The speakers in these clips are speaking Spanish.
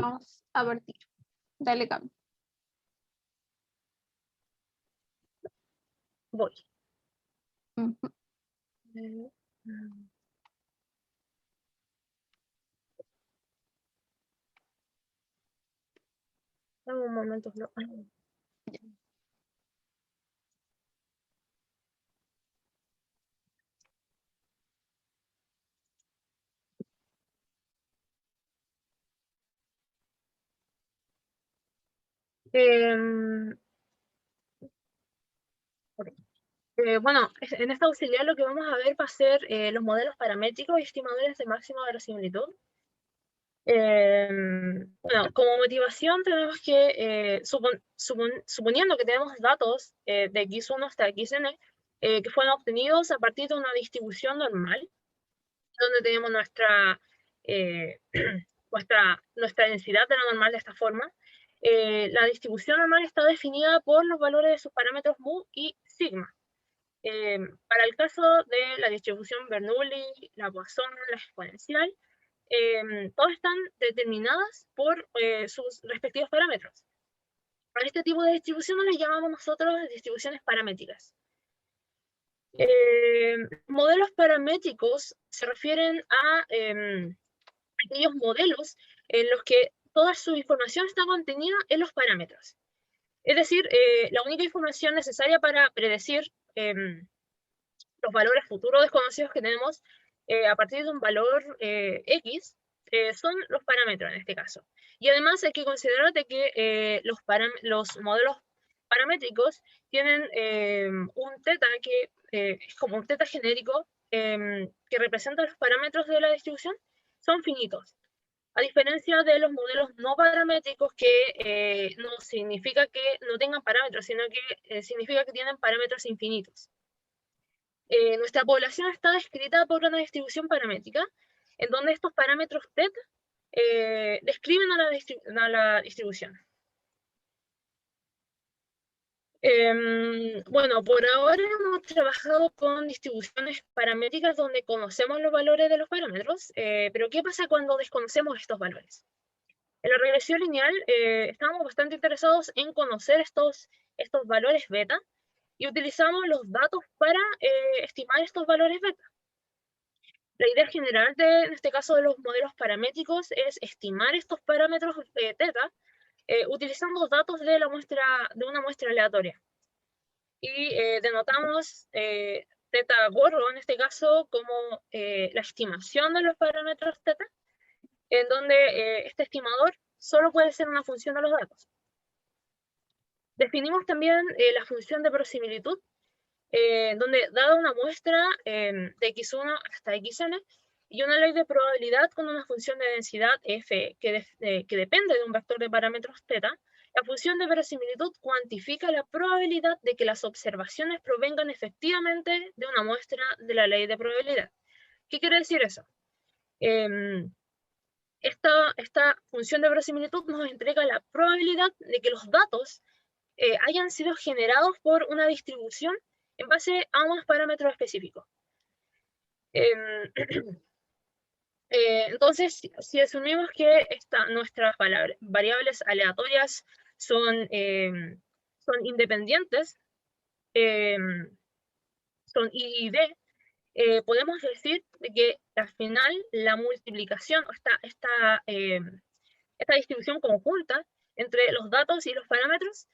Vamos a partir. Dale, Cami. Voy. Ujú. Dame un momento. No. Ok. Bueno, en esta auxiliar lo que vamos a ver va a ser los modelos paramétricos y estimadores de máxima verosimilitud. Bueno, como motivación tenemos que, suponiendo que tenemos datos de x1 hasta xn, que fueron obtenidos a partir de una distribución normal, donde tenemos nuestra, nuestra densidad de la normal de esta forma. La distribución normal está definida por los valores de sus parámetros mu y sigma. Para el caso de la distribución Bernoulli, la Poisson, la exponencial, todas están determinadas por sus respectivos parámetros. A este tipo de distribuciones les llamamos nosotros distribuciones paramétricas. Modelos paramétricos se refieren a aquellos modelos en los que toda su información está contenida en los parámetros. Es decir, la única información necesaria para predecir los valores futuros desconocidos que tenemos a partir de un valor X son los parámetros en este caso. Y además hay que considerar de que los modelos paramétricos tienen un teta que es como un teta genérico que representa los parámetros de la distribución, son finitos. A diferencia de los modelos no paramétricos, que no significa que no tengan parámetros, sino que significa que tienen parámetros infinitos. Nuestra población está descrita por una distribución paramétrica, en donde estos parámetros θ describen a la distribución. Bueno, por ahora hemos trabajado con distribuciones paramétricas donde conocemos los valores de los parámetros, pero ¿qué pasa cuando desconocemos estos valores? En la regresión lineal estamos bastante interesados en conocer estos valores beta y utilizamos los datos para estimar estos valores beta. La idea general en este caso de los modelos paramétricos es estimar estos parámetros θ utilizando datos de una muestra aleatoria. Y denotamos θ gorro en este caso como la estimación de los parámetros θ, en donde este estimador solo puede ser una función de los datos. Definimos también la función de verosimilitud, donde dada una muestra de x1 hasta xn y una ley de probabilidad con una función de densidad f que depende de un vector de parámetros θ, la función de verosimilitud cuantifica la probabilidad de que las observaciones provengan efectivamente de una muestra de la ley de probabilidad. ¿Qué quiere decir eso? Esta función de verosimilitud nos entrega la probabilidad de que los datos hayan sido generados por una distribución en base a unos parámetros específicos. Entonces, si asumimos que nuestras variables aleatorias son independientes, son I y D, podemos decir que al final la multiplicación, esta distribución conjunta entre los datos y los parámetros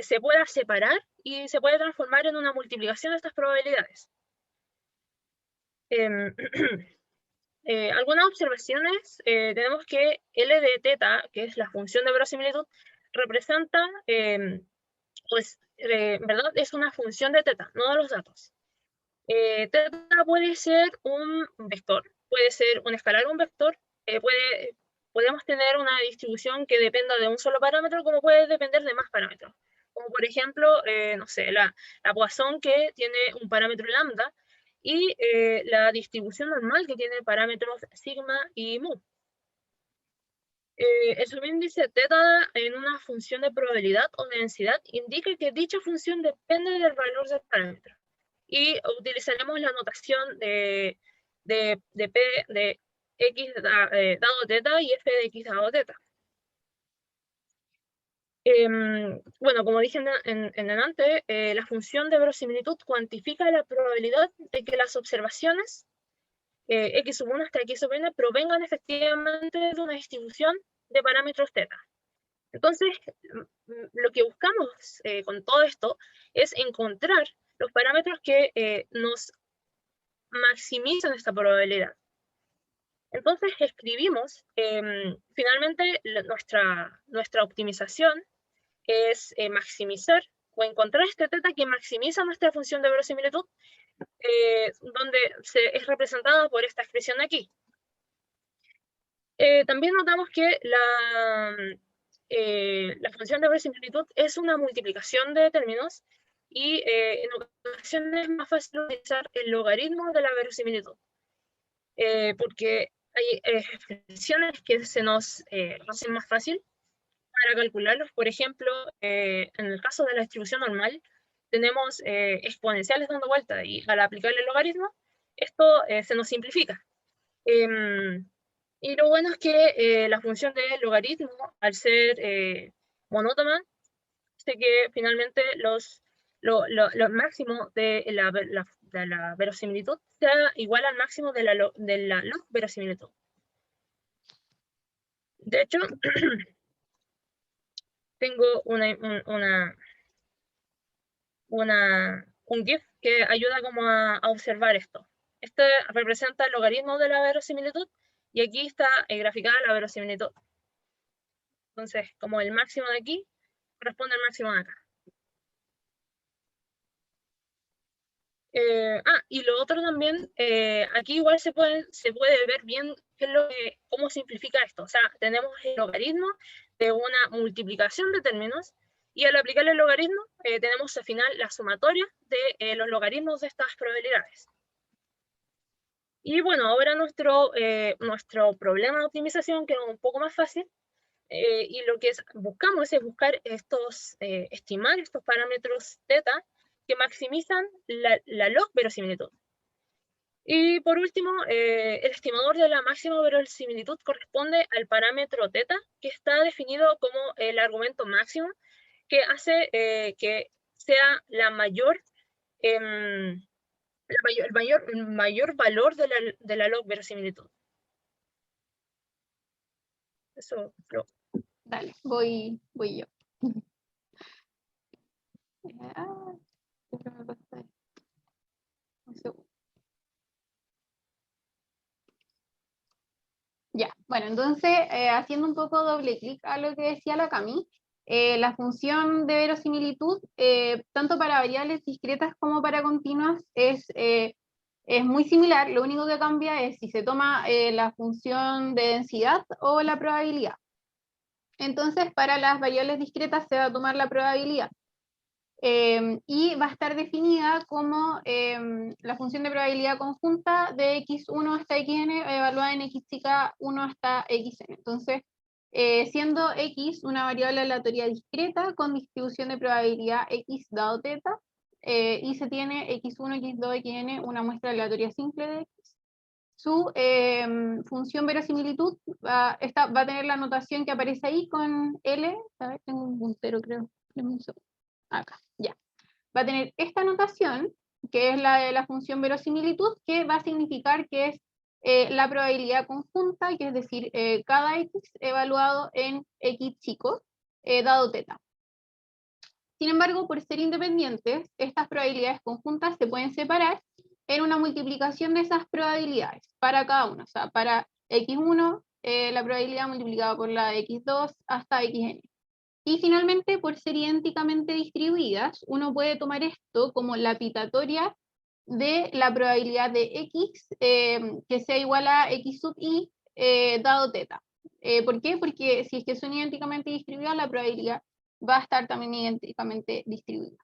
se pueda separar y se puede transformar en una multiplicación de estas probabilidades. Algunas observaciones, tenemos que L de θ, que es la función de verosimilitud, representa, ¿verdad? Es una función de θ, no de los datos. θ puede ser un vector, puede ser un escalar o un vector, podemos tener una distribución que dependa de un solo parámetro, como puede depender de más parámetros. Como por ejemplo, no sé, la Poisson, que tiene un parámetro lambda, y la distribución normal, que tiene parámetros sigma y mu. El subíndice θ en una función de probabilidad o densidad indica que dicha función depende del valor del parámetro. Y utilizaremos la notación de P de x dado θ y f de x dado θ. Bueno, como dije en delante, la función de verosimilitud cuantifica la probabilidad de que las observaciones x sub 1 hasta x sub n provengan efectivamente de una distribución de parámetros θ. Entonces, lo que buscamos con todo esto es encontrar los parámetros que nos maximizan esta probabilidad. Entonces escribimos, finalmente nuestra optimización es maximizar o encontrar este θ que maximiza nuestra función de verosimilitud, donde es representada por esta expresión de aquí. También notamos que la función de verosimilitud es una multiplicación de términos y en ocasiones es más fácil utilizar el logaritmo de la verosimilitud, porque hay expresiones que se nos hacen más fácil para calcularlos. Por ejemplo, en el caso de la distribución normal, tenemos exponenciales dando vuelta y al aplicar el logaritmo, esto se nos simplifica. Y lo bueno es que la función de logaritmo, al ser monótona, hace que finalmente lo máximo de la verosimilitud sea igual al máximo de la log verosimilitud. De hecho, tengo un GIF que ayuda como a observar esto. Este representa el logaritmo de la verosimilitud y aquí está graficada la verosimilitud. Entonces, como el máximo de aquí corresponde al máximo de acá. Y lo otro también, aquí igual se puede ver bien cómo simplifica esto. O sea, tenemos el logaritmo de una multiplicación de términos y al aplicar el logaritmo tenemos al final la sumatoria de los logaritmos de estas probabilidades. Y bueno, ahora nuestro problema de optimización queda un poco más fácil y lo que buscamos es buscar estimar estos parámetros θ que maximizan la log verosimilitud. Y por último, el estimador de la máxima verosimilitud corresponde al parámetro θ, que está definido como el argumento máximo que hace que sea el mayor valor de la log verosimilitud. Eso, Flo. Dale, voy yo. Siempre me pasa esto. Un segundo. Ya, bueno, entonces, haciendo un poco doble clic a lo que decía la Cami, la función de verosimilitud, tanto para variables discretas como para continuas, es muy similar. Lo único que cambia es si se toma la función de densidad o la probabilidad. Entonces, para las variables discretas se va a tomar la probabilidad. Y va a estar definida como la función de probabilidad conjunta de x1 hasta xn evaluada en x chica 1 hasta xn. Entonces, siendo x una variable aleatoria discreta con distribución de probabilidad x dado θ, y se tiene x1, x2, xn, una muestra aleatoria simple de x. Su función verosimilitud va a tener la notación que aparece ahí con L. A ver, tengo un puntero, creo. Acá, ya. Va a tener esta notación, que es la de la función verosimilitud, que va a significar que es la probabilidad conjunta, que es decir, cada x evaluado en x chico, dado θ. Sin embargo, por ser independientes, estas probabilidades conjuntas se pueden separar en una multiplicación de esas probabilidades para cada uno. O sea, para x1, la probabilidad multiplicada por la de x2 hasta xn. Y finalmente, por ser idénticamente distribuidas, uno puede tomar esto como la pitatoria de la probabilidad de x que sea igual a x sub i dado θ. ¿Por qué? Porque si es que son idénticamente distribuidas, la probabilidad va a estar también idénticamente distribuida.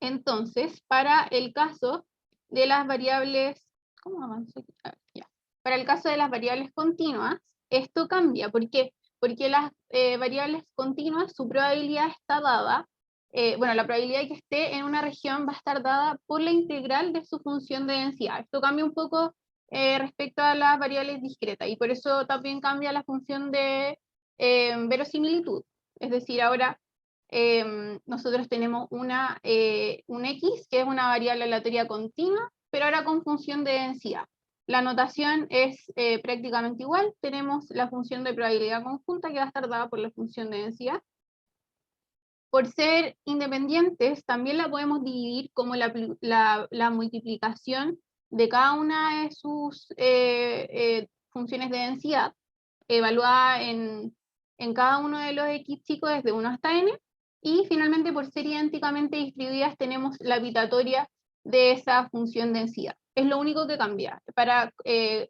Entonces, para el caso de las variables, ¿cómo avanzo aquí? Ya. Para el caso de las variables continuas, esto cambia. ¿Por qué? Porque las variables continuas, su probabilidad está dada, bueno, la probabilidad de que esté en una región va a estar dada por la integral de su función de densidad. Esto cambia un poco respecto a las variables discretas, y por eso también cambia la función de verosimilitud. Es decir, ahora nosotros tenemos un X, que es una variable aleatoria continua, pero ahora con función de densidad. La notación es prácticamente igual, tenemos la función de probabilidad conjunta que va a estar dada por la función de densidad. Por ser independientes, también la podemos dividir como la multiplicación de cada una de sus funciones de densidad, evaluada en cada uno de los X chicos desde 1 hasta n, y finalmente por ser idénticamente distribuidas tenemos la pitatoria de esa función densidad. Es lo único que cambia. Para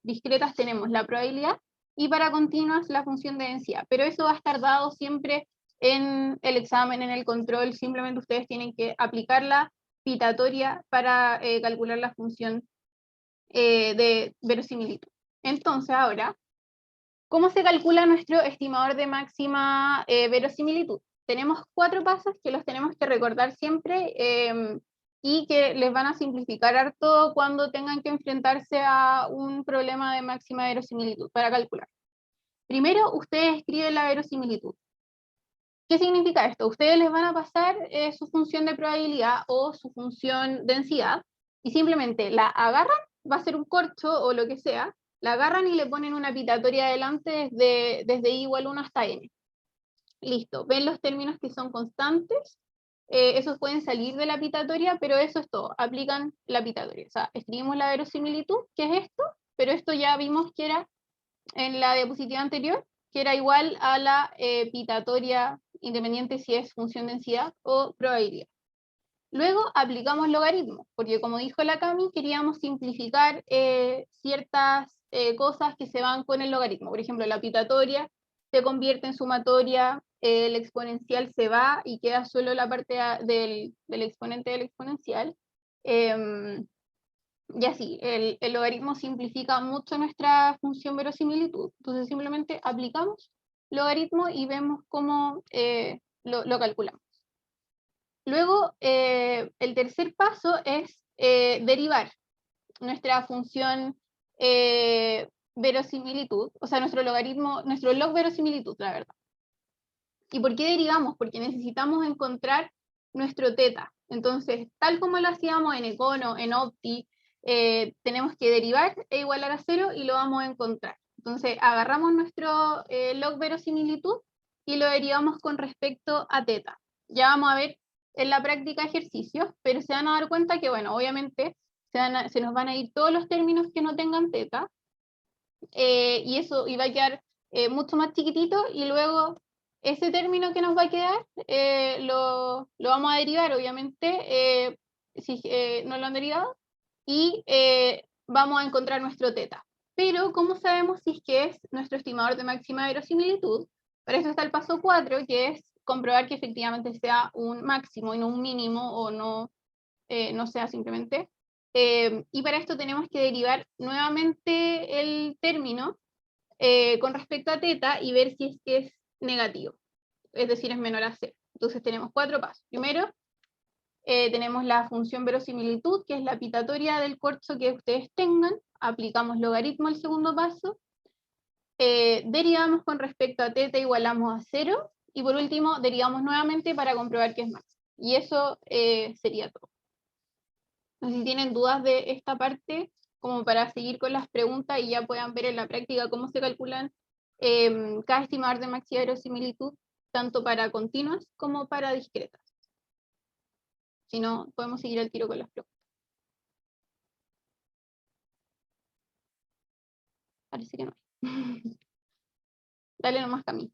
discretas tenemos la probabilidad y para continuas la función de densidad, pero eso va a estar dado siempre en el examen, en el control. Simplemente ustedes tienen que aplicar la pitatoria para calcular la función de verosimilitud. Entonces ahora, ¿cómo se calcula nuestro estimador de máxima verosimilitud? Tenemos 4 pasos que los tenemos que recordar siempre y que les van a simplificar harto cuando tengan que enfrentarse a un problema de máxima verosimilitud para calcular. Primero, ustedes escriben la verosimilitud. ¿Qué significa esto? Ustedes les van a pasar su función de probabilidad o su función densidad y simplemente la agarran, va a ser un corcho o lo que sea, la agarran y le ponen una pitatoria adelante desde i igual 1 hasta n. Listo, ven los términos que son constantes, esos pueden salir de la pitatoria, pero eso es todo, aplican la pitatoria. O sea, escribimos la verosimilitud, que es esto, pero esto ya vimos que era en la diapositiva anterior, que era igual a la pitatoria, independiente si es función densidad o probabilidad. Luego aplicamos logaritmo, porque como dijo la Cami, queríamos simplificar ciertas cosas que se van con el logaritmo. Por ejemplo, la pitatoria se convierte en sumatoria, el exponencial se va y queda solo la parte del exponente del exponencial. Y así, el logaritmo simplifica mucho nuestra función verosimilitud. Entonces simplemente aplicamos logaritmo y vemos cómo lo calculamos. Luego, el tercer paso es derivar nuestra función verosimilitud, o sea, nuestro logaritmo, nuestro log verosimilitud, la verdad. ¿Y por qué derivamos? Porque necesitamos encontrar nuestro teta. Entonces, tal como lo hacíamos en Econo, en Opti, tenemos que derivar e igualar a 0 y lo vamos a encontrar. Entonces, agarramos nuestro log verosimilitud y lo derivamos con respecto a teta. Ya vamos a ver en la práctica ejercicios, pero se van a dar cuenta que, bueno, obviamente se nos van a ir todos los términos que no tengan teta, y eso iba a quedar mucho más chiquitito, y luego ese término que nos va a quedar lo vamos a derivar, obviamente, si no lo han derivado, y vamos a encontrar nuestro teta. Pero, ¿cómo sabemos si es que es nuestro estimador de máxima verosimilitud? Para eso está el paso 4, que es comprobar que efectivamente sea un máximo y no un mínimo, o no sea simplemente. Y para esto tenemos que derivar nuevamente el término con respecto a teta y ver si es que es negativo, es decir, es menor a 0. Entonces tenemos 4 pasos. Primero, tenemos la función verosimilitud, que es la pitatoria del corcho que ustedes tengan. Aplicamos logaritmo al segundo paso. Derivamos con respecto a teta, igualamos a 0. Y por último, derivamos nuevamente para comprobar que es máximo. Y eso sería todo. No sé si tienen dudas de esta parte, como para seguir con las preguntas y ya puedan ver en la práctica cómo se calculan cada estimador de máxima verosimilitud, tanto para continuas como para discretas. Si no, podemos seguir al tiro con las preguntas. Parece que no. Dale nomás, Cami.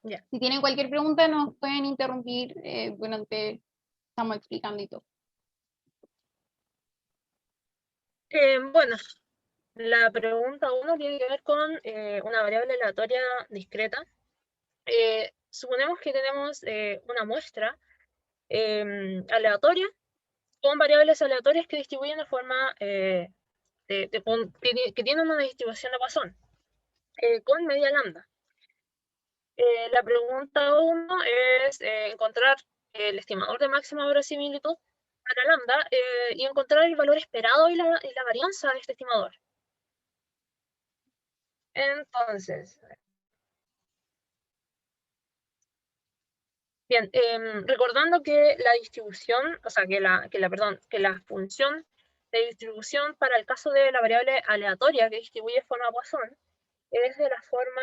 Ya. Si tienen cualquier pregunta, nos pueden interrumpir durante estamos explicando y todo. Bueno, la pregunta 1 tiene que ver con una variable aleatoria discreta. Suponemos que tenemos una muestra aleatoria con variables aleatorias que distribuyen de forma que tienen una distribución de Poisson con media lambda. La pregunta 1 es encontrar el estimador de máxima verosimilitud para lambda y encontrar el valor esperado y la varianza de este estimador. Entonces, Bien, recordando que la distribución, o sea, que la función de distribución para el caso de la variable aleatoria que distribuye de forma Poisson es de la forma,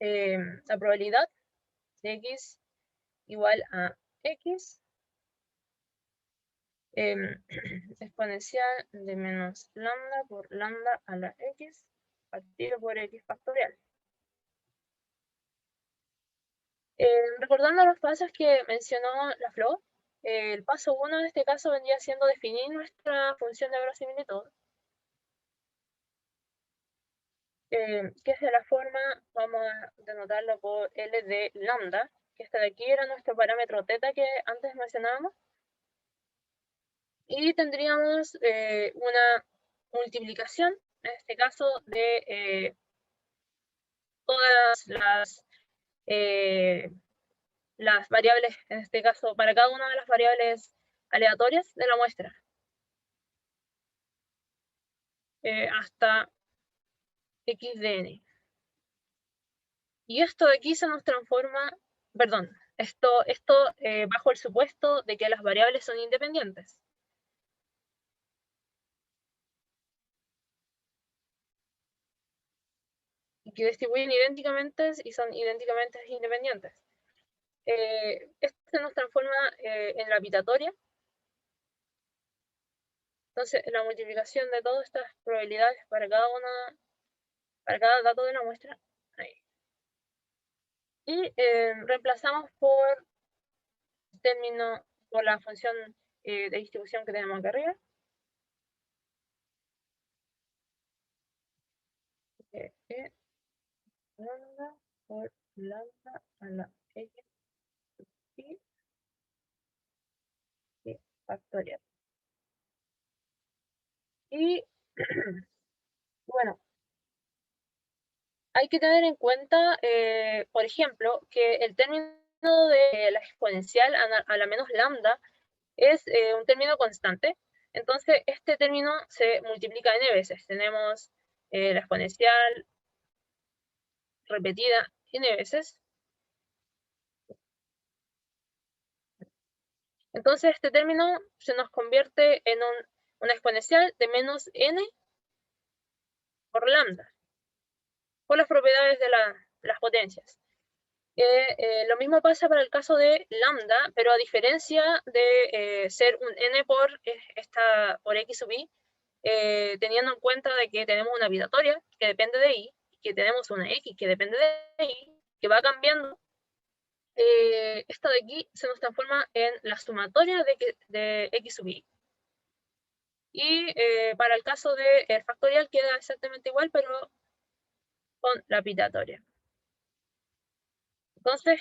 la probabilidad de x igual a x exponencial de menos lambda por lambda a la x partido por x factorial. Recordando los pasos que mencionó la Flo, el paso 1 en este caso vendría siendo definir nuestra función de verosimilitud, que es de la forma, vamos a denotarlo por L de lambda, que este de aquí era nuestro parámetro θ que antes mencionábamos, y tendríamos una multiplicación, en este caso, de todas las variables, en este caso, para cada una de las variables aleatorias de la muestra, hasta x de n. Y esto de aquí se nos transforma, perdón, esto bajo el supuesto de que las variables son independientes. Y que distribuyen idénticamente y son idénticamente independientes. Esto se nos transforma en la pitatoria. Entonces, la multiplicación de todas estas probabilidades para cada dato de la muestra. Ahí. Y reemplazamos por término, por la función de distribución que tenemos acá arriba. Lambda por lambda a la x y factorial. Y bueno, hay que tener en cuenta, por ejemplo, que el término de la exponencial a la menos lambda es un término constante. Entonces, este término se multiplica n veces. Tenemos la exponencial repetida n veces. Entonces, este término se nos convierte en una exponencial de menos n por lambda, por las propiedades de las potencias. Lo mismo pasa para el caso de lambda, pero a diferencia de ser un n por x sub i, teniendo en cuenta de que tenemos una vitatoria que depende de y que tenemos una x que depende de y, que va cambiando, esto de aquí se nos transforma en la sumatoria de x sub i. Y para el caso del factorial queda exactamente igual, pero con la pitatoria. Entonces,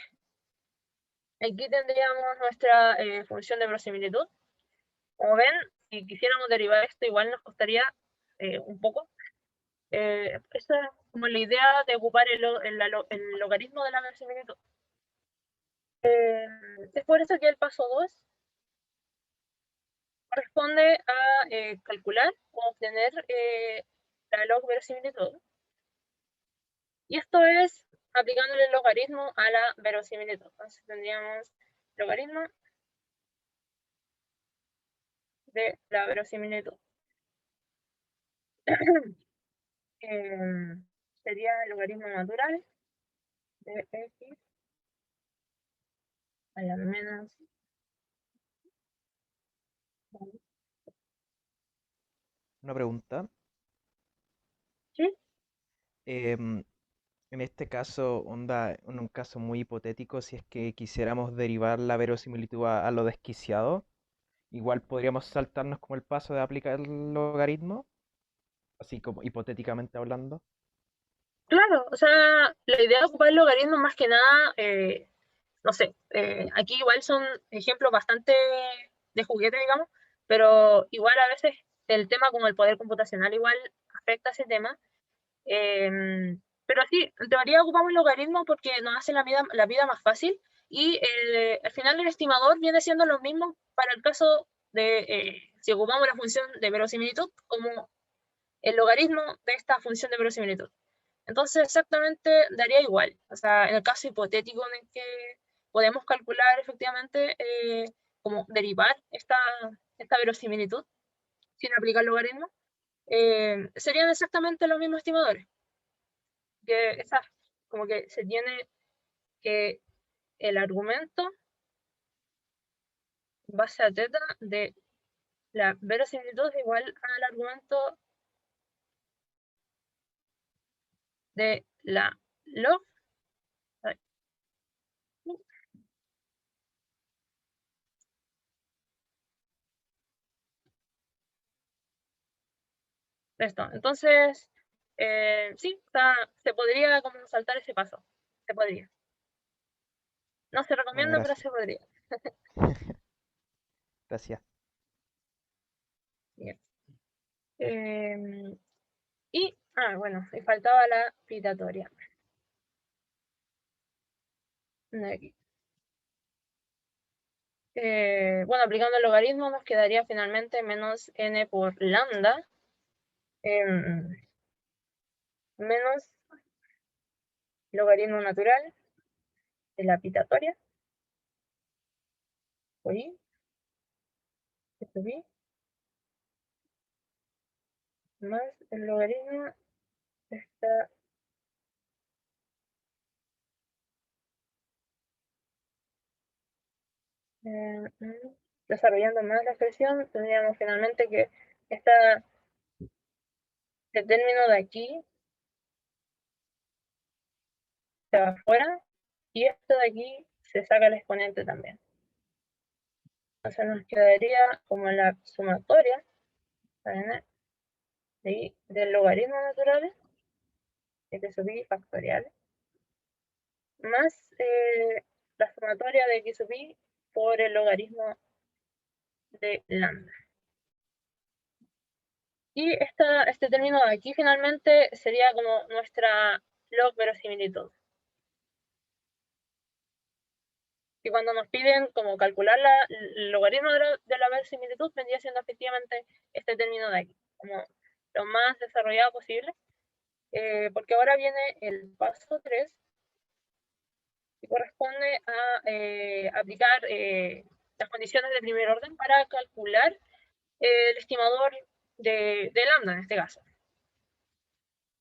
aquí tendríamos nuestra función de verosimilitud. Como ven, si quisiéramos derivar esto, igual nos costaría un poco. Esa es como la idea de ocupar el logaritmo de la verosimilitud. Es por eso que el paso 2 corresponde a calcular o obtener la log verosimilitud. Y esto es aplicándole el logaritmo a la verosimilitud. Entonces tendríamos logaritmo de la verosimilitud. Sería el logaritmo natural de x a la menos. Una pregunta. ¿Sí? En este caso, en un caso muy hipotético, si es que quisiéramos derivar la verosimilitud a lo desquiciado, igual podríamos saltarnos como el paso de aplicar el logaritmo, así como hipotéticamente hablando. Claro, o sea, la idea de ocupar el logaritmo más que nada, no sé, aquí igual son ejemplos bastante de juguete, digamos, pero igual a veces el tema como el poder computacional igual afecta a ese tema. Pero sí, en teoría ocupamos el logaritmo porque nos hace la vida más fácil y al final el estimador viene siendo lo mismo para el caso de si ocupamos la función de verosimilitud como el logaritmo de esta función de verosimilitud. Entonces exactamente daría igual, o sea, en el caso hipotético en el que podemos calcular efectivamente como derivar esta verosimilitud sin aplicar logaritmo, serían exactamente los mismos estimadores. Como que se tiene que el argumento base a teta de la verosimilitud es igual al argumento de la log. Esto. Entonces, sí, se podría como saltar ese paso. Se podría. No se recomienda, pero se podría. Gracias. Bien. Y, bueno, me faltaba la pitatoria. Aquí. Bueno, aplicando el logaritmo nos quedaría finalmente menos n por lambda menos logaritmo natural de la pitatoria por i, esto b, más el logaritmo de esta desarrollando más la expresión, tendríamos finalmente que este término de aquí se va afuera y esto de aquí se saca el exponente también. Entonces nos quedaría como la sumatoria del logaritmo natural de x sub i factorial más la sumatoria de x sub i por el logaritmo de lambda. Y este término de aquí finalmente sería como nuestra log verosimilitud. Y cuando nos piden como calcular el logaritmo de la verosimilitud, vendría siendo efectivamente este término de aquí, como lo más desarrollado posible, porque ahora viene el paso 3, que corresponde a aplicar las condiciones de primer orden para calcular el estimador de lambda en este caso.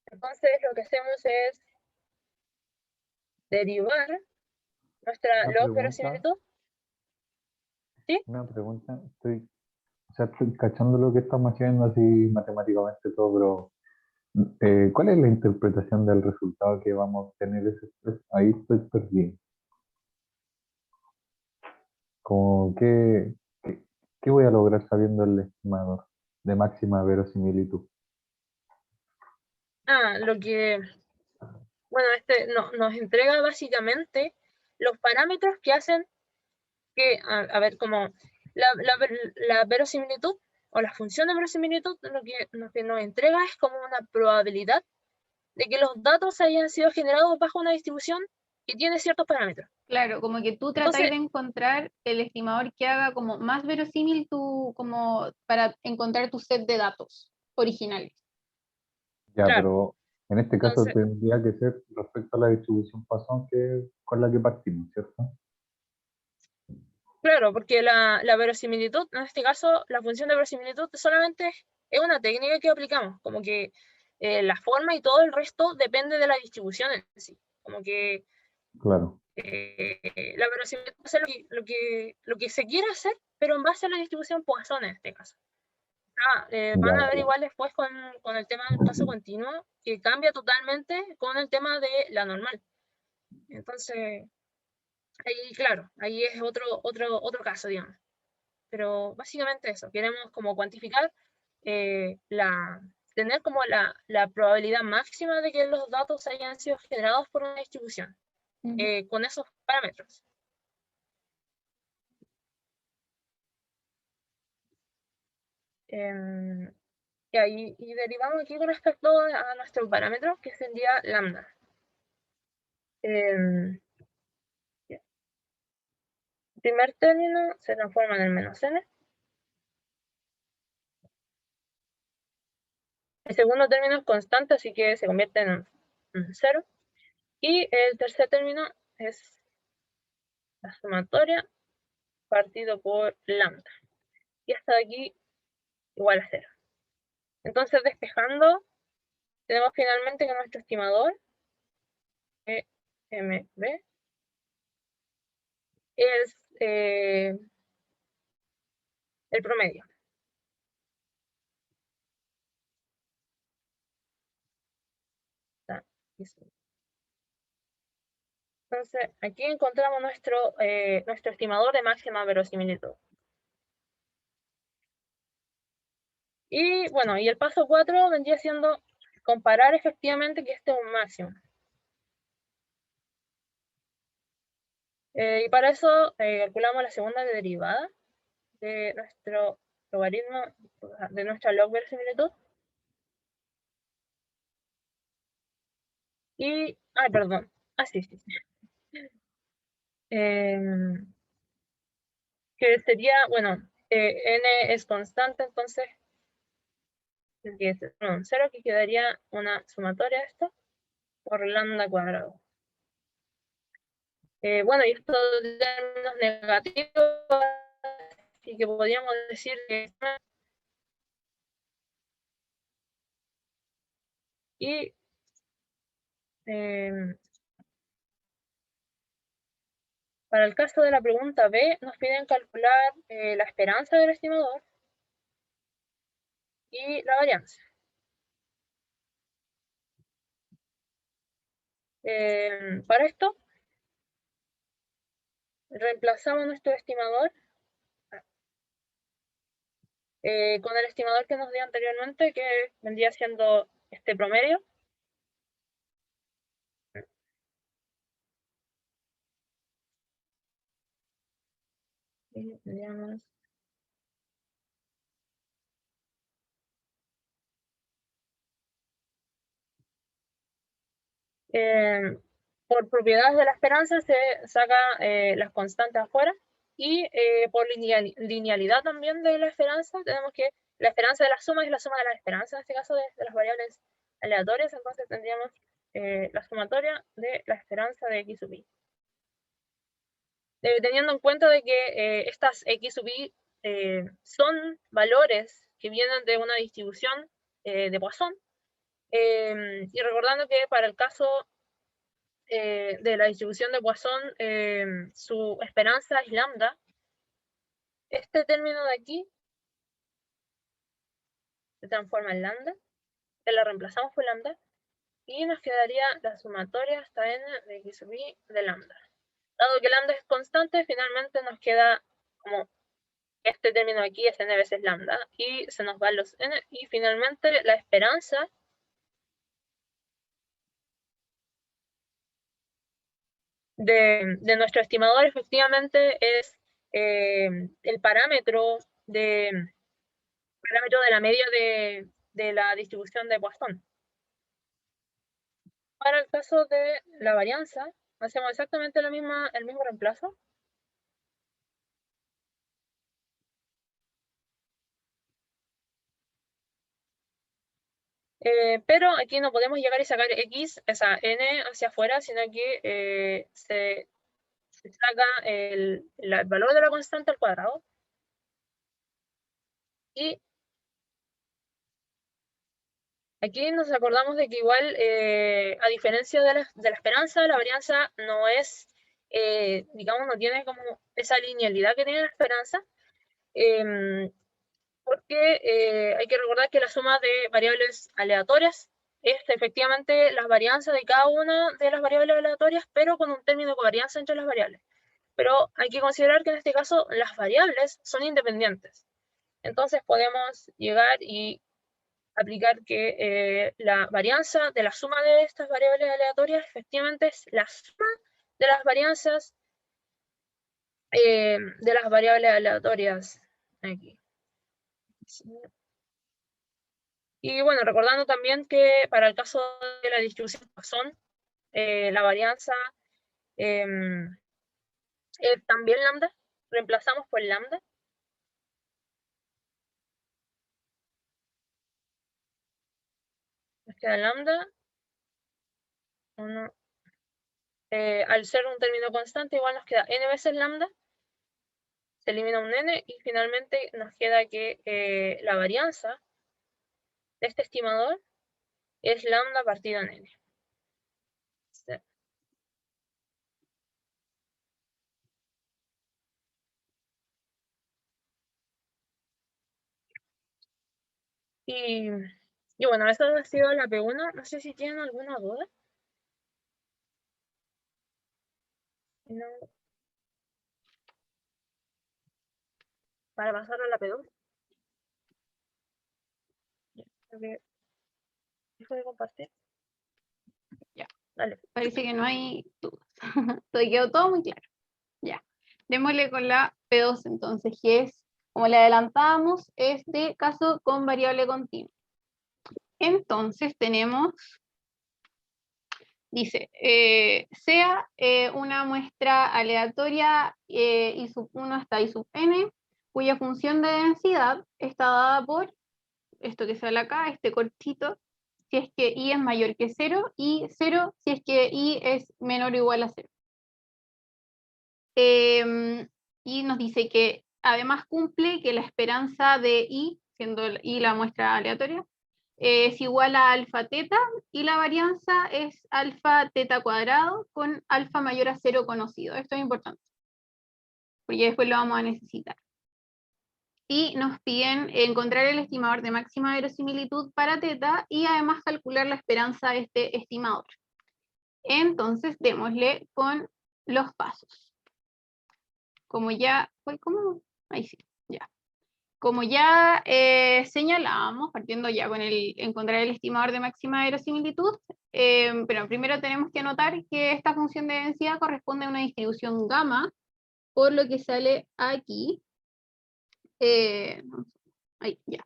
Entonces lo que hacemos es derivar nuestra log verosimilitud. ¿Sí? Una pregunta, estoy cachando lo que estamos haciendo así matemáticamente todo, pero ¿cuál es la interpretación del resultado que vamos a obtener? Ahí estoy perdido. Como ¿qué voy a lograr sabiendo el estimador de máxima verosimilitud? Lo que, bueno, nos entrega básicamente los parámetros que hacen que, a ver, como la verosimilitud o la función de verosimilitud, lo que nos entrega es como una probabilidad de que los datos hayan sido generados bajo una distribución que tiene ciertos parámetros. Claro, como que tú tratáis de encontrar el estimador que haga como más verosímil como para encontrar tu set de datos originales. Ya, claro. Pero en este caso Entonces, tendría que ser respecto a la distribución Poisson con la que partimos, ¿cierto? claro, porque la verosimilitud, en este caso, la función de verosimilitud solamente es una técnica que aplicamos, como que la forma y todo el resto depende de la distribución en sí. Como que Claro. la verosimilitud es lo que se quiere hacer, pero en base a la distribución Poisson en este caso. Van a ver igual después con el tema del paso continuo, que cambia totalmente con el tema de la normal. Entonces, ahí, claro, ahí es otro caso, digamos. Pero básicamente eso, queremos como cuantificar, tener como la probabilidad máxima de que los datos hayan sido generados por una distribución, con esos parámetros. Y derivamos aquí con respecto a nuestro parámetro, que sería lambda. El primer término se transforma en el menos n. El segundo término es constante, así que se convierte en 0. Y el tercer término es la sumatoria partido por lambda. Y hasta aquí igual a 0. Entonces, despejando, tenemos finalmente que nuestro estimador, EMB, es el promedio. Entonces, aquí encontramos nuestro estimador de máxima verosimilitud. Y bueno, y el paso 4 vendría siendo comparar efectivamente que este es un máximo. Y para eso calculamos la segunda derivada de nuestro logaritmo, de nuestra log verosimilitud. Y, perdón, sí. Que sería, bueno, n es constante, entonces tendría que ser 0, que quedaría una sumatoria de esto por lambda cuadrado. Bueno, y esto de términos negativos, así que podríamos decir que y para el caso de la pregunta B, nos piden calcular la esperanza del estimador y la varianza. Para esto, reemplazamos nuestro estimador con el estimador que nos dio anteriormente, que vendría siendo este promedio. Y tendríamos por propiedades de la esperanza se saca las constantes afuera, y por linealidad también de la esperanza tenemos que la esperanza de la suma es la suma de la esperanza, en este caso de las variables aleatorias, entonces tendríamos la sumatoria de la esperanza de x sub i. Teniendo en cuenta de que estas x sub i son valores que vienen de una distribución de Poisson, y recordando que para el caso de la distribución de Poisson, su esperanza es lambda, este término de aquí se transforma en lambda, que la reemplazamos por lambda, y nos quedaría la sumatoria hasta n de x sub i de lambda. Dado que lambda es constante, finalmente nos queda como este término aquí es n veces lambda, y se nos van los n, y finalmente la esperanza de nuestro estimador efectivamente es el parámetro de la media de la distribución de Poisson. Para el caso de la varianza, hacemos exactamente el mismo reemplazo. Pero aquí no podemos llegar y sacar x, o sea, n hacia afuera, sino que se saca el valor de la constante al cuadrado. Y aquí nos acordamos de que igual, a diferencia de la esperanza, la varianza no es, digamos, no tiene como esa linealidad que tiene la esperanza, porque hay que recordar que la suma de variables aleatorias es efectivamente la varianza de cada una de las variables aleatorias, pero con un término de covarianza entre las variables. Pero hay que considerar que en este caso las variables son independientes. Entonces podemos llegar y aplicar que la varianza de la suma de estas variables aleatorias efectivamente es la suma de las varianzas de las variables aleatorias aquí. Y bueno, recordando también que para el caso de la distribución de Poisson, la varianza es también lambda, reemplazamos por lambda. Nos queda lambda 1 al ser un término constante, igual nos queda n veces lambda, se elimina un n, y finalmente nos queda que la varianza de este estimador es lambda partido en n. ¿Sí? Y bueno, esa ha sido la P1. No sé si tienen alguna duda. No. Para pasar a la P2. Ya, dejo de compartir. Ya. Dale. Parece que no hay dudas. Quedó todo muy claro. Ya. Démosle con la P2 entonces, que es, como le adelantábamos, es de caso con variable continua. Entonces tenemos, dice, sea una muestra aleatoria I sub 1 hasta I sub n, cuya función de densidad está dada por esto que sale acá, este cortito, si es que I es mayor que 0, y 0 si es que I es menor o igual a 0. Y nos dice que además cumple que la esperanza de I, siendo I la muestra aleatoria, es igual a alfa teta, y la varianza es alfa teta cuadrado con alfa mayor a 0 conocido. Esto es importante, porque después lo vamos a necesitar. Y nos piden encontrar el estimador de máxima verosimilitud para teta y además calcular la esperanza de este estimador. Entonces démosle con los pasos. Como ya, ¿cómo? Ahí sí, ya. Como ya señalábamos, partiendo ya con encontrar el estimador de máxima verosimilitud, pero primero tenemos que anotar que esta función de densidad corresponde a una distribución gamma, por lo que sale aquí, ahí, ya.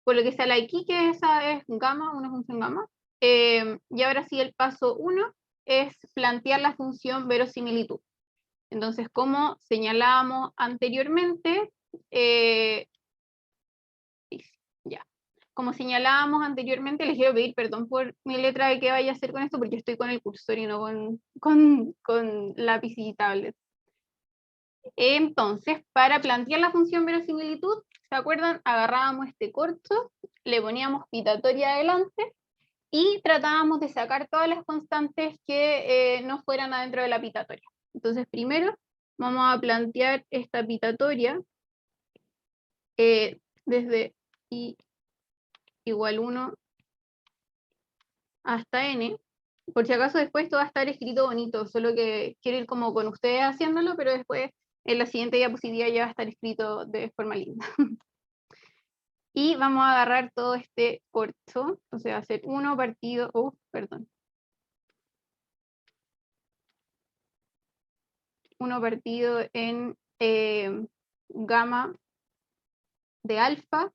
Por lo que sale aquí que esa es gamma, una función gamma. Y ahora sí, el paso 1 es plantear la función verosimilitud. Entonces, como señalábamos anteriormente, ya. Como señalábamos anteriormente, les quiero pedir perdón por mi letra de qué vaya a hacer con esto, porque estoy con el cursor y no con lápiz y tablet. Entonces, para plantear la función verosimilitud, ¿se acuerdan? Agarrábamos este corto, le poníamos pitatoria adelante y tratábamos de sacar todas las constantes que no fueran adentro de la pitatoria. Entonces, primero vamos a plantear esta pitatoria desde I igual 1 hasta n. Por si acaso después esto va a estar escrito bonito, solo que quiero ir como con ustedes haciéndolo, pero después en la siguiente diapositiva ya va a estar escrito de forma linda. Y vamos a agarrar todo este corto, o sea, hacer 1 partido, perdón. 1 partido en gamma de alfa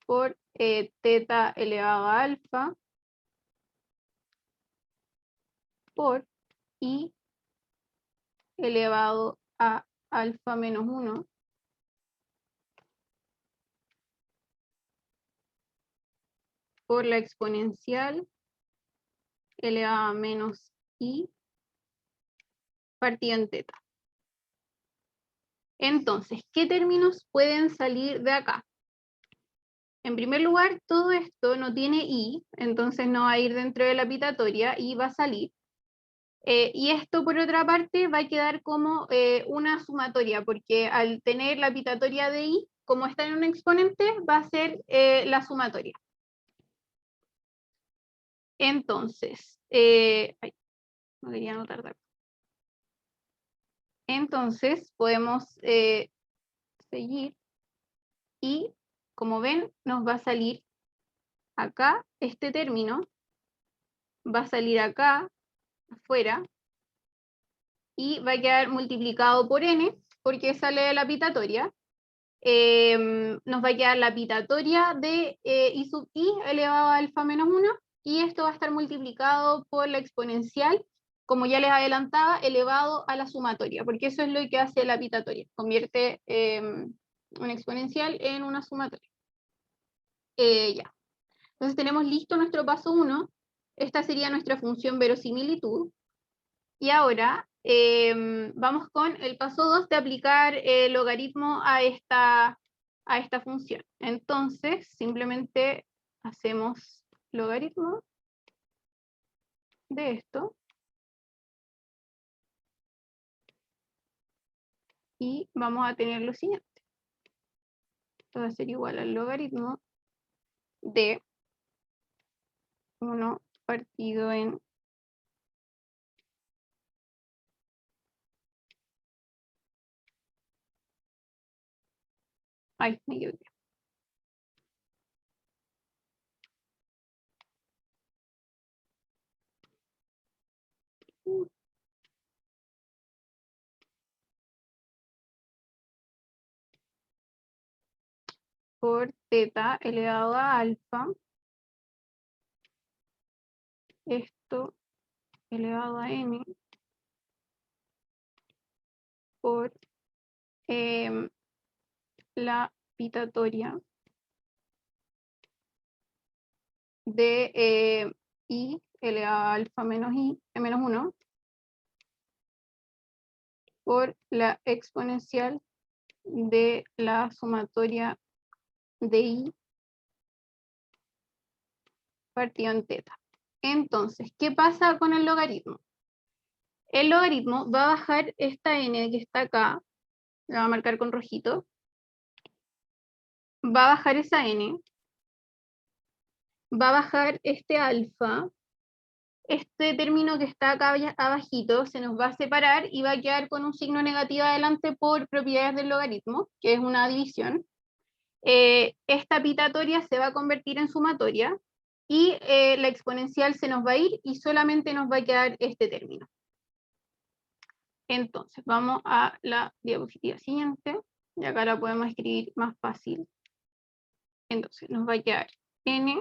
por teta elevado a alfa por I elevado a alfa menos 1 por la exponencial elevado a menos I partido en teta. Entonces, ¿qué términos pueden salir de acá? En primer lugar, todo esto no tiene I, entonces no va a ir dentro de la pitatoria y va a salir. Y esto, por otra parte, va a quedar como una sumatoria, porque al tener la pitatoria de I, como está en un exponente, va a ser la sumatoria. Entonces, no quería anotar. Entonces, podemos seguir y, como ven, nos va a salir acá este término, va a salir acá, afuera, y va a quedar multiplicado por n, porque sale de la pitatoria. Nos va a quedar la pitatoria de I sub I elevado a alfa menos 1, y esto va a estar multiplicado por la exponencial, como ya les adelantaba, elevado a la sumatoria, porque eso es lo que hace la pitatoria, convierte una exponencial en una sumatoria. Ya. Entonces tenemos listo nuestro paso 1, Esta sería nuestra función verosimilitud. Y ahora vamos con el paso 2 de aplicar el logaritmo a esta función. Entonces, simplemente hacemos logaritmo de esto. Y vamos a tener lo siguiente. Esto va a ser igual al logaritmo de 1 partido en ay, me equivoqué. Por teta elevado a alfa, esto elevado a n, por la pitatoria de i elevado a alfa menos i, menos 1, por la exponencial de la sumatoria de i partido en teta. Entonces, ¿qué pasa con el logaritmo? El logaritmo va a bajar esta n que está acá, la va a marcar con rojito, va a bajar esa n, va a bajar este alfa, este término que está acá abajito se nos va a separar y va a quedar con un signo negativo adelante por propiedades del logaritmo, que es una división. Esta pitatoria se va a convertir en sumatoria y la exponencial se nos va a ir y solamente nos va a quedar este término. Entonces, vamos a la diapositiva siguiente, y acá la podemos escribir más fácil. Entonces, nos va a quedar menos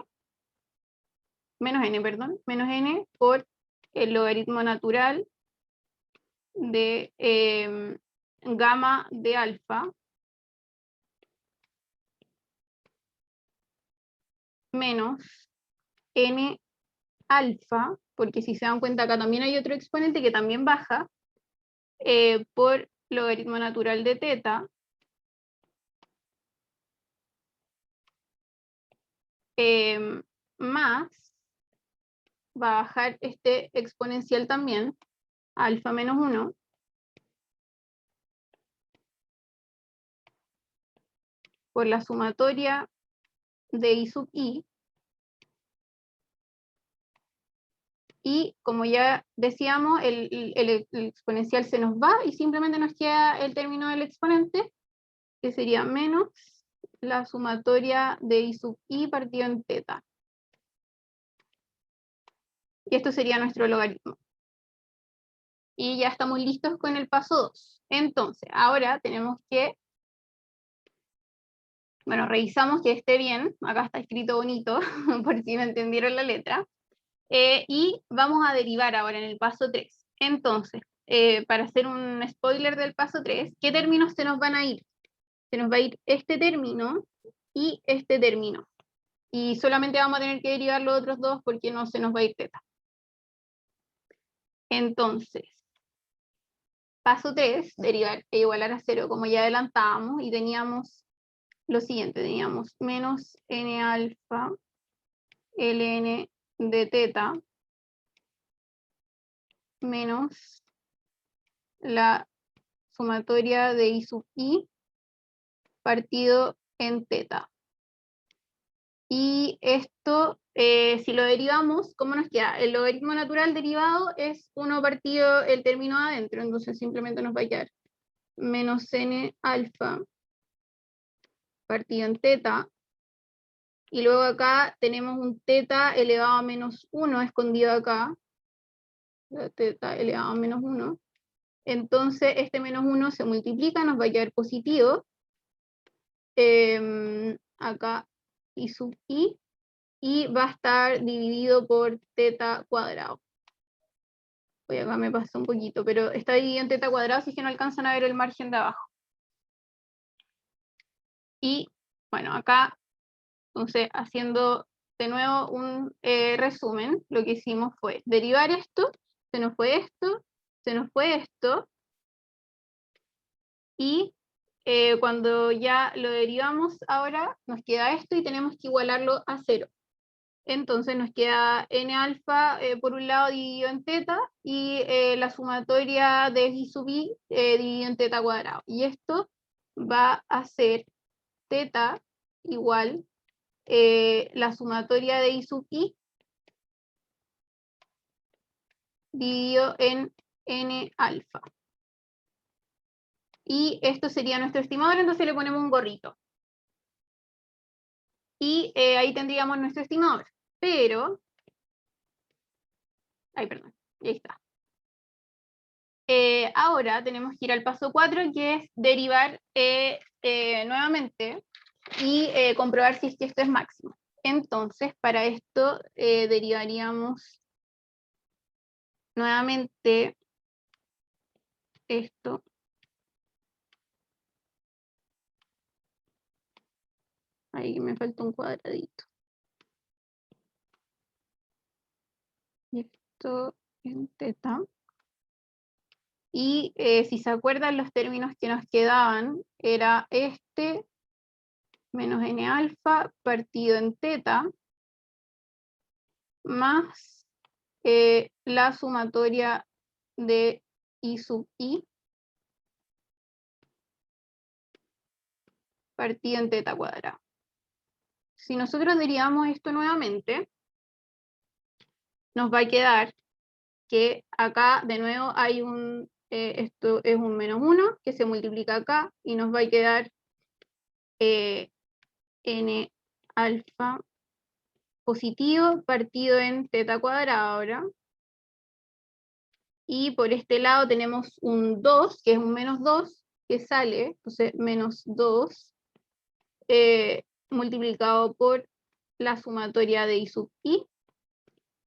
n por el logaritmo natural de gamma de alfa menos n alfa, porque si se dan cuenta acá también hay otro exponente que también baja, por logaritmo natural de teta más, va a bajar este exponencial también, alfa menos 1, por la sumatoria de i sub i, y como ya decíamos, el exponencial se nos va y simplemente nos queda el término del exponente, que sería menos la sumatoria de i sub i partido en teta. Y esto sería nuestro logaritmo. Y ya estamos listos con el paso 2. Entonces, ahora tenemos que, bueno, revisamos que esté bien, acá está escrito bonito, por si no entendieron la letra. Y vamos a derivar ahora en el paso 3. Entonces, para hacer un spoiler del paso 3, ¿qué términos se nos van a ir? Se nos va a ir este término y este término. Y solamente vamos a tener que derivar los otros dos porque no se nos va a ir teta. Entonces, paso 3, derivar e igualar a 0, como ya adelantábamos, y teníamos lo siguiente, teníamos menos n alfa ln de teta menos la sumatoria de i sub i partido en teta. Y esto, si lo derivamos, ¿cómo nos queda? El logaritmo natural derivado es 1 partido el término adentro, entonces simplemente nos va a quedar menos n alfa partido en teta, y luego acá tenemos un teta elevado a menos 1 escondido acá, la teta elevado a menos 1, entonces este menos 1 se multiplica, nos va a quedar positivo, acá i sub i, y va a estar dividido por teta cuadrado. Hoy acá me pasó un poquito, pero está dividido en teta cuadrado, así que no alcanzan a ver el margen de abajo. Y bueno, acá, entonces haciendo de nuevo un resumen, lo que hicimos fue derivar esto, se nos fue esto, se nos fue esto, y cuando ya lo derivamos ahora, nos queda esto y tenemos que igualarlo a 0. Entonces nos queda n alfa por un lado dividido en teta, y la sumatoria de I sub i dividido en teta cuadrado. Y esto va a ser teta igual la sumatoria de I sub i dividido en n alfa. Y esto sería nuestro estimador, entonces le ponemos un gorrito. Y ahí tendríamos nuestro estimador. Pero, ay, perdón, ahí está. Ahora tenemos que ir al paso 4, que es derivar nuevamente y comprobar si es que esto es máximo. Entonces, para esto derivaríamos nuevamente esto. Ahí me falta un cuadradito. Y esto en teta. Y si se acuerdan, los términos que nos quedaban era este menos n alfa partido en teta más la sumatoria de I sub i partido en teta cuadrada. Si nosotros derivamos esto nuevamente, nos va a quedar que acá de nuevo hay un, esto es un menos 1 que se multiplica acá y nos va a quedar n alfa positivo partido en teta cuadrada ahora. Y por este lado tenemos un 2, que es un menos 2, que sale, entonces menos 2, multiplicado por la sumatoria de I sub i.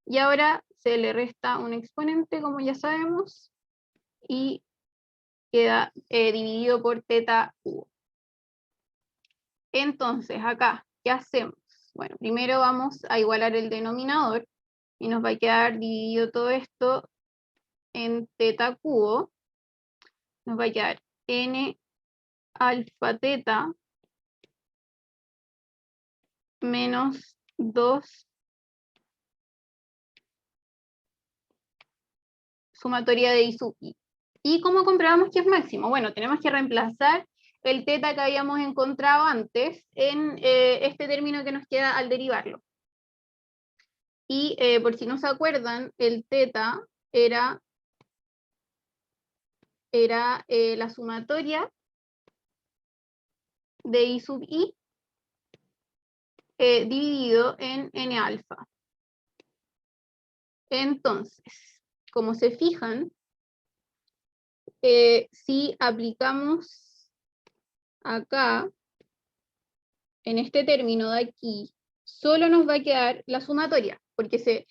Y ahora se le resta un exponente, como ya sabemos, y queda dividido por teta cubo. Entonces, acá, ¿qué hacemos? Bueno, primero vamos a igualar el denominador, y nos va a quedar dividido todo esto en teta cubo. Nos va a quedar n alfa teta menos 2 sumatoria de I sub i. ¿Y cómo comprobamos que es máximo? Bueno, tenemos que reemplazar el teta que habíamos encontrado antes en este término que nos queda al derivarlo. Y por si no se acuerdan, el teta era la sumatoria de I sub i dividido en n alfa. Entonces, como se fijan, si aplicamos acá, en este término de aquí, solo nos va a quedar la sumatoria, porque se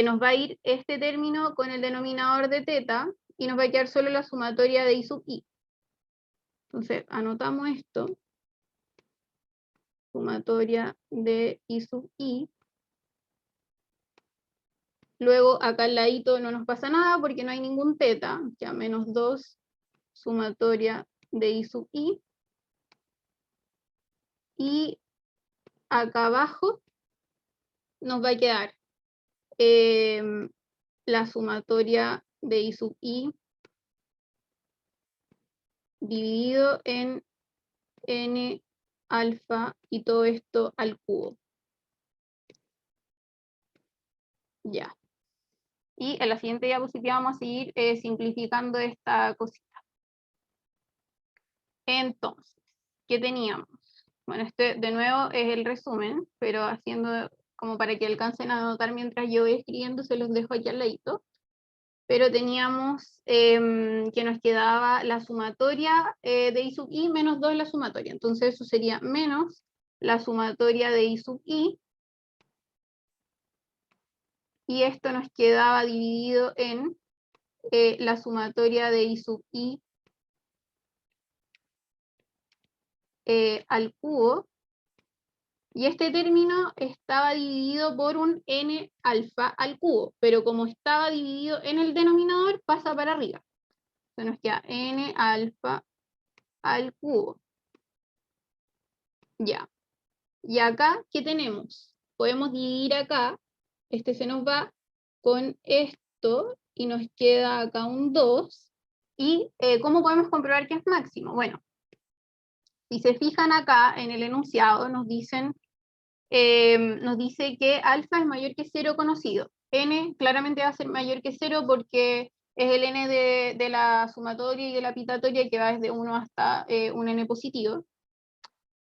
nos va a ir este término con el denominador de teta, y nos va a quedar solo la sumatoria de I sub i. Entonces, anotamos esto, sumatoria de I sub i. Luego acá al ladito no nos pasa nada porque no hay ningún teta, ya menos 2 sumatoria de I sub i. Y acá abajo nos va a quedar la sumatoria de I sub i dividido en n alfa y todo esto al cubo. Ya. Y en la siguiente diapositiva vamos a seguir simplificando esta cosita. Entonces, ¿qué teníamos? Bueno, este de nuevo es el resumen, pero haciendo como para que alcancen a anotar mientras yo voy escribiendo, se los dejo aquí al ladito. Pero teníamos que nos quedaba la sumatoria de I sub i menos 2 la sumatoria. Entonces eso sería menos la sumatoria de I sub i. Y esto nos quedaba dividido en la sumatoria de I sub i al cubo. Y este término estaba dividido por un n alfa al cubo, pero como estaba dividido en el denominador, pasa para arriba. Entonces nos queda n alfa al cubo. Ya. Y acá, ¿qué tenemos? Podemos dividir acá, este se nos va con esto, y nos queda acá un 2. ¿Y cómo podemos comprobar que es máximo? Bueno, si se fijan acá en el enunciado, nos dice que alfa es mayor que 0 conocido. N claramente va a ser mayor que 0 porque es el n de la sumatoria y de la pitatoria que va desde 1 hasta un n positivo.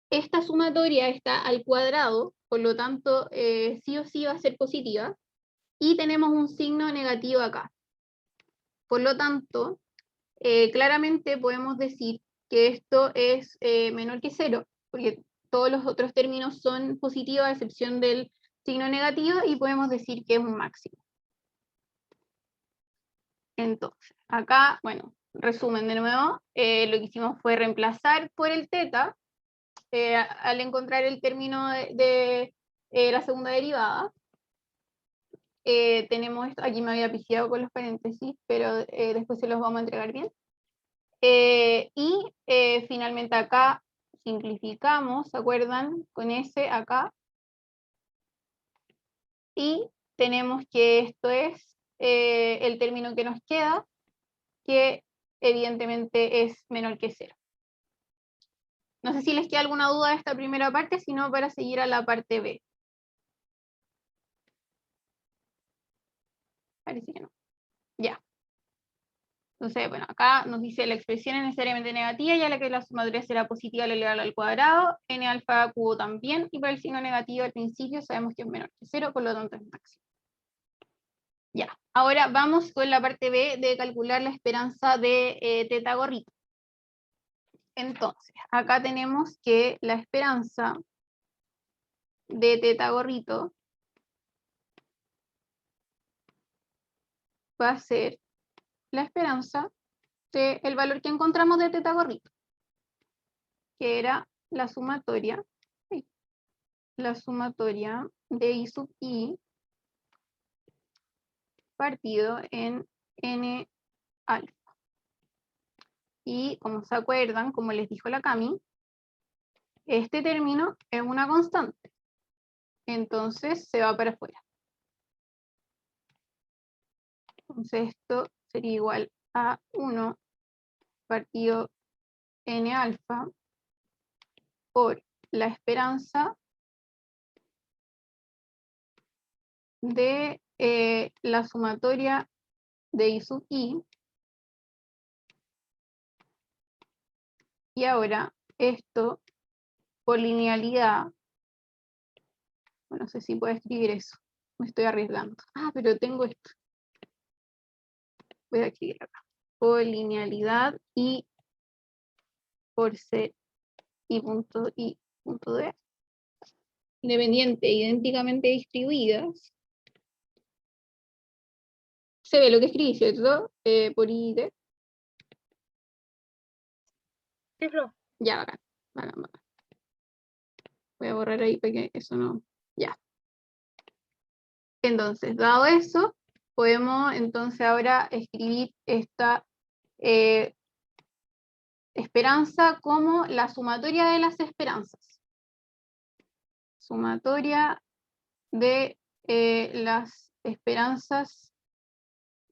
Esta sumatoria está al cuadrado, por lo tanto sí o sí va a ser positiva, y tenemos un signo negativo acá. Por lo tanto, claramente podemos decir que esto es menor que 0, porque todos los otros términos son positivos a excepción del signo negativo, y podemos decir que es un máximo. Entonces, acá, bueno, resumen de nuevo, lo que hicimos fue reemplazar por el teta, al encontrar el término de la segunda derivada. Tenemos esto, aquí me había piciado con los paréntesis, pero después se los vamos a entregar bien. Y finalmente acá simplificamos, ¿se acuerdan? Con S acá. Y tenemos que esto es el término que nos queda, que evidentemente es menor que 0. No sé si les queda alguna duda de esta primera parte, sino para seguir a la parte B. Parece que no. Ya. Entonces, bueno, acá nos dice la expresión es necesariamente negativa, ya que la sumatoria será positiva al elevarla al cuadrado, n alfa cubo también, y para el signo negativo al principio sabemos que es menor que 0, por lo tanto es máximo. Ya, ahora vamos con la parte B de calcular la esperanza de teta gorrito. Entonces, acá tenemos que la esperanza de teta gorrito va a ser la esperanza del valor que encontramos de teta gorrito, que era la sumatoria de I sub I partido en n alfa. Y como se acuerdan, como les dijo la Cami, este término es una constante, entonces se va para afuera. Entonces esto sería igual a 1 partido n alfa por la esperanza de la sumatoria de I sub I. Y ahora esto por linealidad, no sé si puedo escribir eso, me estoy arriesgando. Ah, pero tengo esto. Voy a escribir acá. Por linealidad y por ser y punto D. Independiente, idénticamente distribuidas. Se ve lo que escribí, ¿cierto? Por ID. Sí, Flo. Ya, bacán. Voy a borrar ahí para que eso no... Ya. Entonces, dado eso, podemos entonces ahora escribir esta esperanza como la sumatoria de las esperanzas. Sumatoria de las esperanzas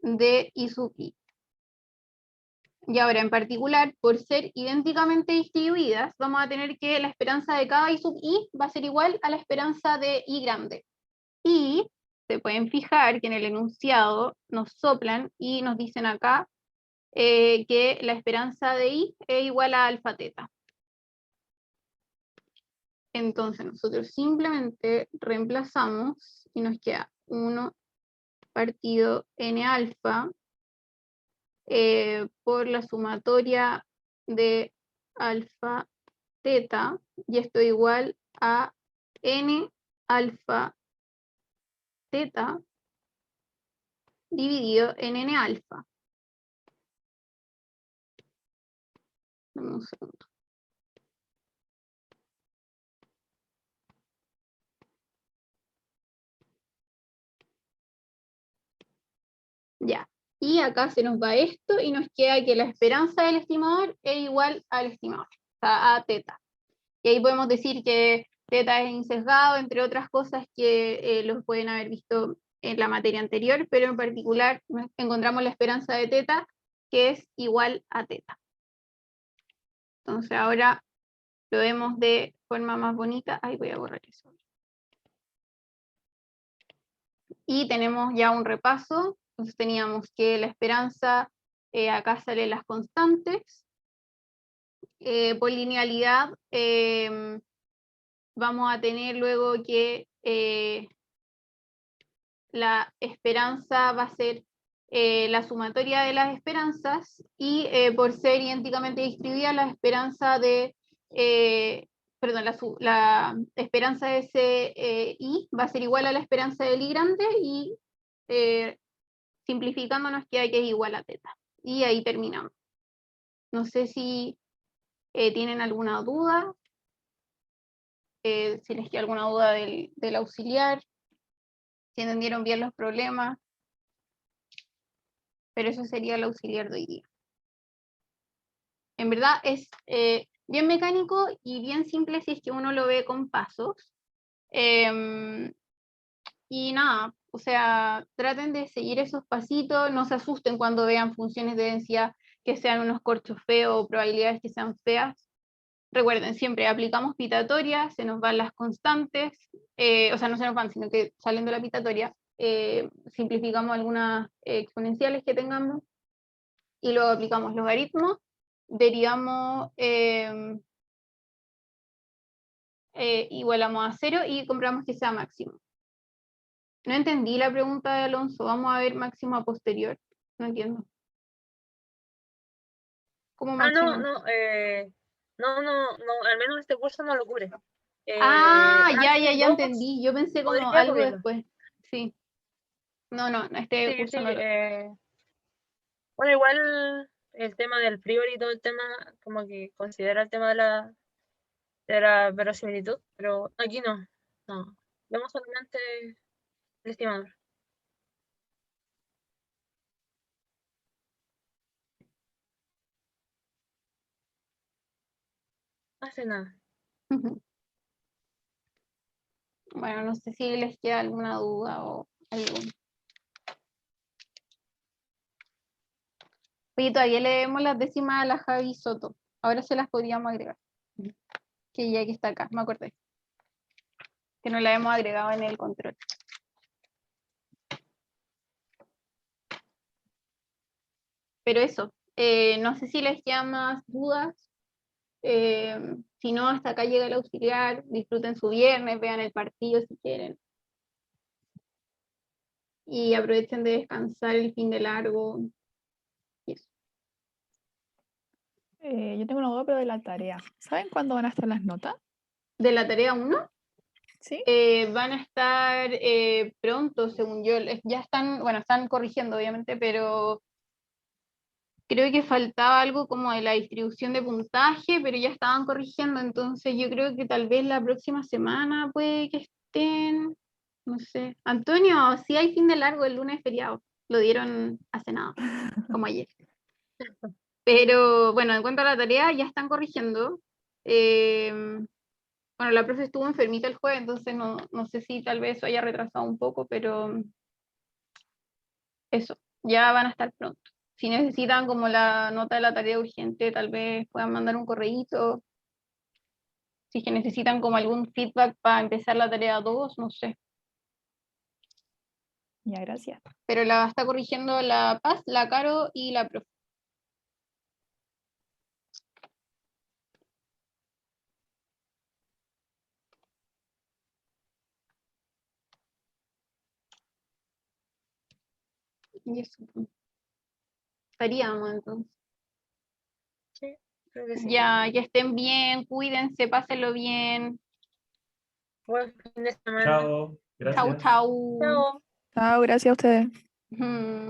de I sub I. Y ahora, en particular, por ser idénticamente distribuidas, vamos a tener que la esperanza de cada I sub I va a ser igual a la esperanza de I grande. Y se pueden fijar que en el enunciado nos soplan y nos dicen acá que la esperanza de I es igual a alfa teta. Entonces nosotros simplemente reemplazamos y nos queda 1 partido n alfa por la sumatoria de alfa teta, y esto igual a n alfa teta dividido en n alfa. Dame un segundo. Ya. Y acá se nos va esto y nos queda que la esperanza del estimador es igual al estimador, o sea, a teta. Y ahí podemos decir que teta es insesgado, entre otras cosas que los pueden haber visto en la materia anterior, pero en particular encontramos la esperanza de teta, que es igual a teta. Entonces ahora lo vemos de forma más bonita. Ahí voy a borrar eso. Y tenemos ya un repaso. Entonces teníamos que la esperanza, acá salen las constantes. Por linealidad, vamos a tener luego que la esperanza va a ser la sumatoria de las esperanzas y por ser idénticamente distribuida la esperanza de, perdón, la esperanza de ese I va a ser igual a la esperanza del I grande y simplificando nos queda que es igual a teta. Y ahí terminamos. No sé si tienen alguna duda, si les queda alguna duda del auxiliar, si entendieron bien los problemas. Pero eso sería el auxiliar de hoy día. En verdad es bien mecánico y bien simple si es que uno lo ve con pasos. Y nada, o sea, traten de seguir esos pasitos, no se asusten cuando vean funciones de densidad que sean unos corchos feos o probabilidades que sean feas. Recuerden, siempre aplicamos pitatoria, se nos van las constantes, o sea, no se nos van, sino que salen de la pitatoria, simplificamos algunas exponenciales que tengamos, y luego aplicamos logaritmos, derivamos, igualamos a 0 y comprobamos que sea máximo. No entendí la pregunta de Alonso, vamos a ver máximo a posterior, no entiendo. ¿Cómo máximo? No, al menos este curso no lo cubre. Ya ranking 2 entendí, yo pensé como podría algo cubrirlo. después, sí. No, este Sí, curso sí, no lo... bueno, igual el tema del priori y todo el tema, como que considera el tema de la verosimilitud, pero aquí no. Vemos solamente el estimador. No hace nada. Bueno, no sé si les queda alguna duda o algo. Oye, todavía le debemos las décimas a la Javi Soto. Ahora se las podríamos agregar. Que ya que está acá, me acordé. Que no la hemos agregado en el control. Pero eso, no sé si les quedan más dudas. Si no, hasta acá llega el auxiliar. Disfruten su viernes, vean el partido si quieren. Y aprovechen de descansar el fin de largo. Y eso. Yo tengo una duda, pero de la tarea. ¿Saben cuándo van a estar las notas? De la tarea 1, ¿Sí? van a estar pronto, según yo. Ya están, bueno, están corrigiendo obviamente, pero creo que faltaba algo como de la distribución de puntaje, pero ya estaban corrigiendo, entonces yo creo que tal vez la próxima semana puede que estén, no sé. Antonio, sí hay fin de largo, el lunes es feriado, lo dieron hace nada, como ayer. Pero bueno, en cuanto a la tarea, ya están corrigiendo. Bueno, la profe estuvo enfermita el jueves, entonces no sé si tal vez eso haya retrasado un poco, pero eso, ya van a estar pronto. Si necesitan como la nota de la tarea urgente, tal vez puedan mandar un correíto. Si es que necesitan como algún feedback para empezar la tarea 2, no sé. Ya, gracias. Pero la está corrigiendo la Paz, la Caro y la profe. Y eso. Estaríamos entonces. Sí, creo que sí. Ya, que estén bien, cuídense, pásenlo bien. Buen fin de semana. Chao, Chau, gracias. chau. Chao. Chao, gracias a ustedes. Ujú.